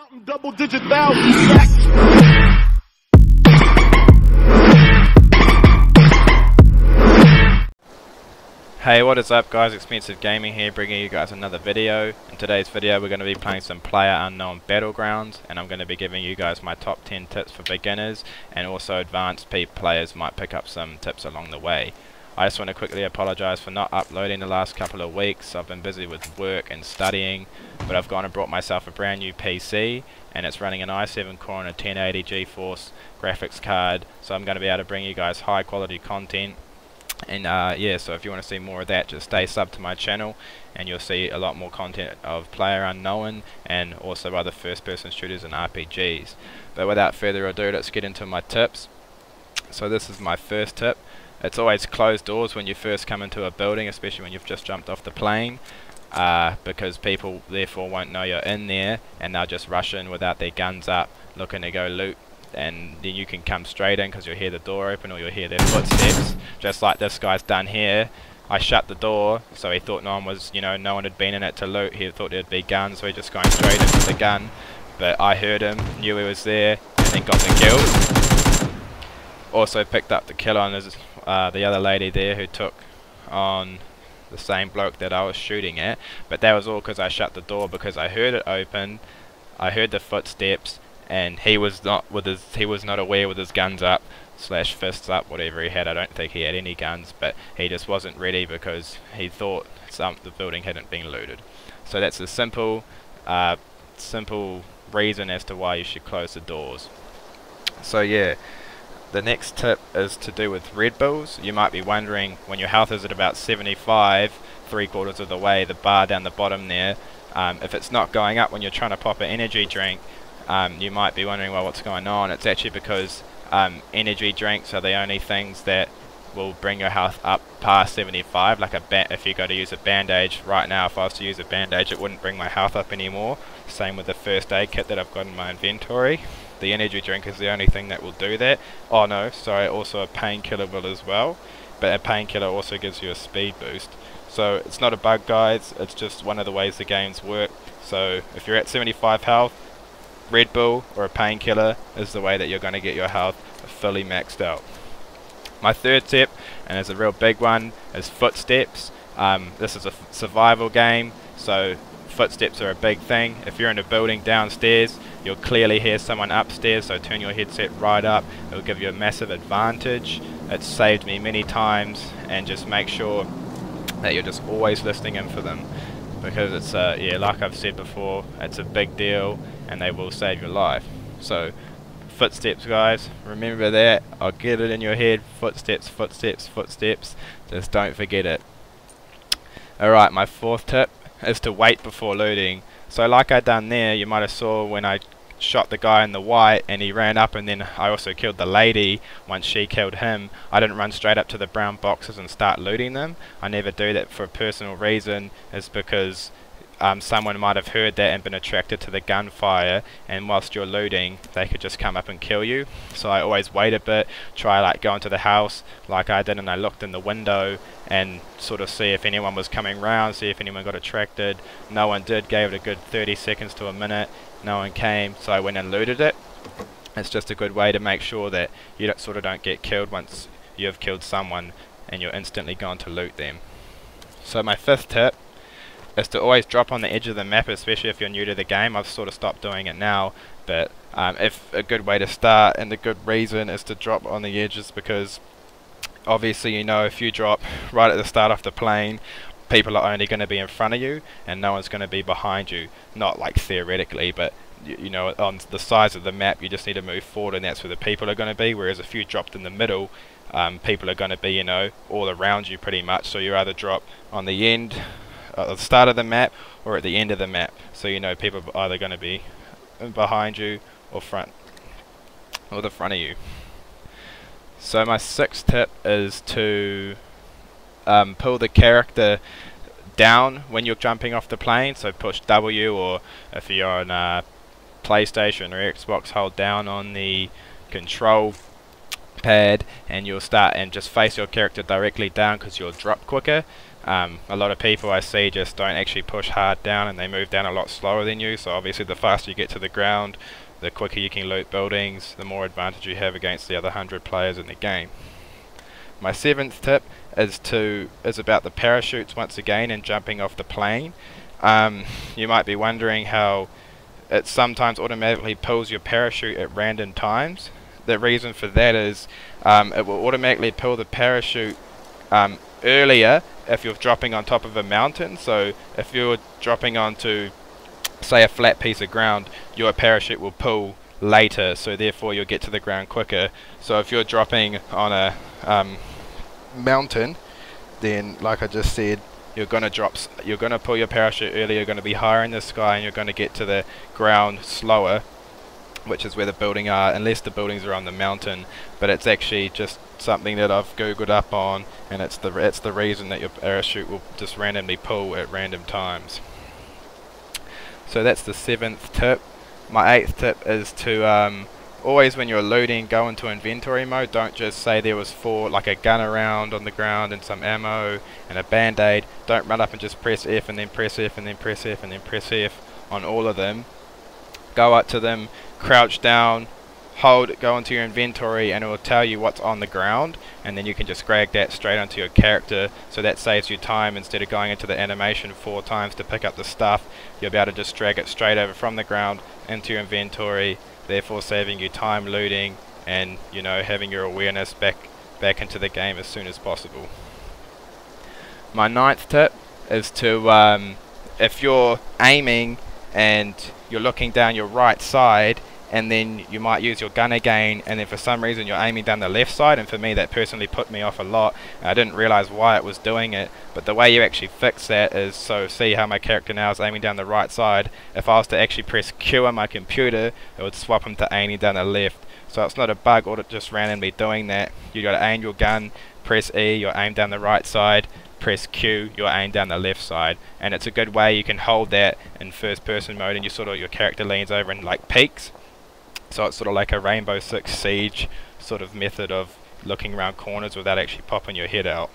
Counting double-digit thousands stacks. Hey, what is up guys, Expenciv Gaming here, bringing you guys another video. In today's video we're going to be playing some Playerunknown Battlegrounds, and I'm going to be giving you guys my top 10 tips for beginners, and also advanced players might pick up some tips along the way. I just want to quickly apologise for not uploading the last couple of weeks. I've been busy with work and studying, but I've gone and brought myself a brand new PC, and it's running an i7 core and a 1080 GeForce graphics card, so I'm going to be able to bring you guys high quality content. And yeah, so if you want to see more of that, just stay sub to my channel and you'll see a lot more content of Playerunknown and also other first person shooters and RPGs. But without further ado, let's get into my tips. So this is my first tip. It's always close doors when you first come into a building, especially when you've just jumped off the plane, because people therefore won't know you're in there and they'll just rush in without their guns up looking to go loot. And then you can come straight in because you'll hear the door open or you'll hear their footsteps, just like this guy's done here. I shut the door so he thought no one was, no one had been in it to loot. He thought there'd be guns, so he just going straight into the gun. But I heard him, knew he was there, and then got the kill. Also picked up the kill on his, the other lady there who took on the same bloke that I was shooting at. But that was all because I shut the door, because I heard it open, I heard the footsteps, and he was not aware with his guns up / fists up, whatever he had. I don't think he had any guns, but he just wasn't ready because he thought the building hadn't been looted. So that's a simple reason as to why you should close the doors. So yeah, the next tip is to do with Red Bulls. You might be wondering, when your health is at about 75, 3/4 of the way, the bar down the bottom there, if it's not going up when you're trying to pop an energy drink, you might be wondering, well, what's going on? It's actually because energy drinks are the only things that will bring your health up past 75. Like if you go to use a bandage right now, if I was to use a bandage, it wouldn't bring my health up anymore. Same with the first aid kit that I've got in my inventory. The energy drink is the only thing that will do that. Oh no, sorry, also a painkiller will as well. But a painkiller also gives you a speed boost. So it's not a bug, guys, it's just one of the ways the games work. So if you're at 75 health, Red Bull or a painkiller is the way that you're going to get your health fully maxed out. My third tip, and it's a real big one, is footsteps. This is a survival game, so footsteps are a big thing. If you're in a building downstairs, you'll clearly hear someone upstairs, so turn your headset right up. It'll give you a massive advantage. It's saved me many times, and just make sure that you're just always listening in for them, because it's yeah, like I've said before, it's a big deal and they will save your life. So footsteps, guys, remember that. I'll get it in your head. Footsteps, footsteps, footsteps. Just don't forget it. Alright, my fourth tip is to wait before looting. So like I done there, you might have saw when I shot the guy in the white and he ran up, and then I also killed the lady. Once she killed him, I didn't run straight up to the brown boxes and start looting them. I never do that for a personal reason. It's because someone might have heard that and been attracted to the gunfire, and whilst you're looting they could just come up and kill you. So I always wait a bit, try like go into the house like I did, and I looked in the window and sort of see if anyone was coming round, see if anyone got attracted. No one did. Gave it a good 30 seconds to a minute, no one came, so I went and looted it. It's just a good way to make sure that you don't get killed once you have killed someone and you're instantly gone to loot them. So my fifth tip is to always drop on the edge of the map, especially if you're new to the game. I've sort of stopped doing it now, but if a good way to start and a good reason is to drop on the edges, because obviously if you drop right at the start of the plane, people are only going to be in front of you and no one's going to be behind you. Not like theoretically, but on the size of the map you just need to move forward, and that's where the people are going to be. Whereas if you dropped in the middle, people are going to be all around you pretty much. So you either drop on the end, at the start of the map, or at the end of the map, so people are either going to be behind you or the front of you. So my sixth tip is to pull the character down when you're jumping off the plane. So push W, or if you're on PlayStation or Xbox, hold down on the control pad and you'll start and just face your character directly down, because you'll drop quicker. A lot of people I see just don't actually push hard down, and they move down a lot slower than you. So obviously the faster you get to the ground, the quicker you can loot buildings, the more advantage you have against the other 100 players in the game. My 7th tip is about the parachutes once again, and jumping off the plane. You might be wondering how it sometimes automatically pulls your parachute at random times. The reason for that is it will automatically pull the parachute earlier if you're dropping on top of a mountain. So if you're dropping onto, say, a flat piece of ground, your parachute will pull later, so therefore you'll get to the ground quicker. So if you're dropping on a mountain, then like I just said, you're going to pull your parachute earlier, you're going to be higher in the sky, and you're going to get to the ground slower, which is where the buildings are, unless the buildings are on the mountain. But it's actually just something that I've googled up on, and it's the reason that your parachute will just randomly pull at random times. So that's the 7th tip. My 8th tip is to always, when you're looting, go into inventory mode. Don't just say there was like a gun around on the ground and some ammo and a band-aid. Don't run up and just press F and then press F and then press F and then press F on all of them. Go up to them, crouch down, go into your inventory, and it will tell you what's on the ground, and then you can just drag that straight onto your character. So that saves you time. Instead of going into the animation 4 times to pick up the stuff, you'll be able to just drag it straight over from the ground into your inventory, therefore saving you time looting, and having your awareness back into the game as soon as possible. My 9th tip is to if you're aiming and you're looking down your right side, and then you might use your gun again, and then for some reason you're aiming down the left side, and for me that personally put me off a lot, and I didn't realize why it was doing it. But the way you actually fix that is, so see how my character now is aiming down the right side, if I was to actually press Q on my computer, it would swap him to aiming down the left. So it's not a bug or just randomly doing that. You got to aim your gun, press E, you're aim down the right side, press Q, you're aim down the left side. And it's a good way you can hold that in first person mode, and your character leans over and like peeks. So it's sort of like a Rainbow Six Siege sort of method of looking around corners without actually popping your head out.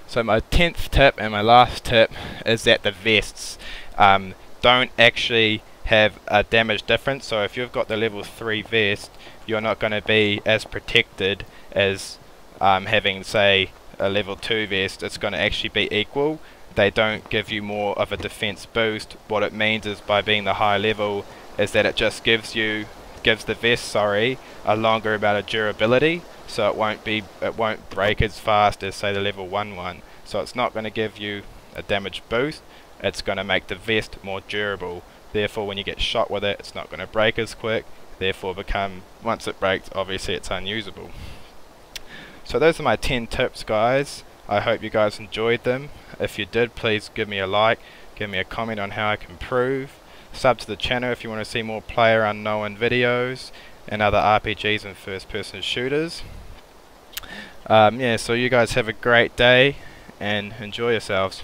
So my 10th tip and my last tip is that the vests don't actually have a damage difference. So if you've got the level 3 vest, you're not going to be as protected as having, say, a level 2 vest. It's going to actually be equal. They don't give you more of a defense boost. What it means is, by being the high level, is that it just gives the vest a longer amount of durability, so it won't break as fast as, say, the level 1 one. So it's not going to give you a damage boost, it's going to make the vest more durable. Therefore when you get shot with it, it's not going to break as quick, therefore once it breaks, obviously it's unusable. So those are my 10 tips, guys. I hope you guys enjoyed them. If you did, please give me a like, give me a comment on how I can improve. Sub to the channel if you want to see more Playerunknown videos and other RPGs and first person shooters. Yeah, so you guys have a great day and enjoy yourselves.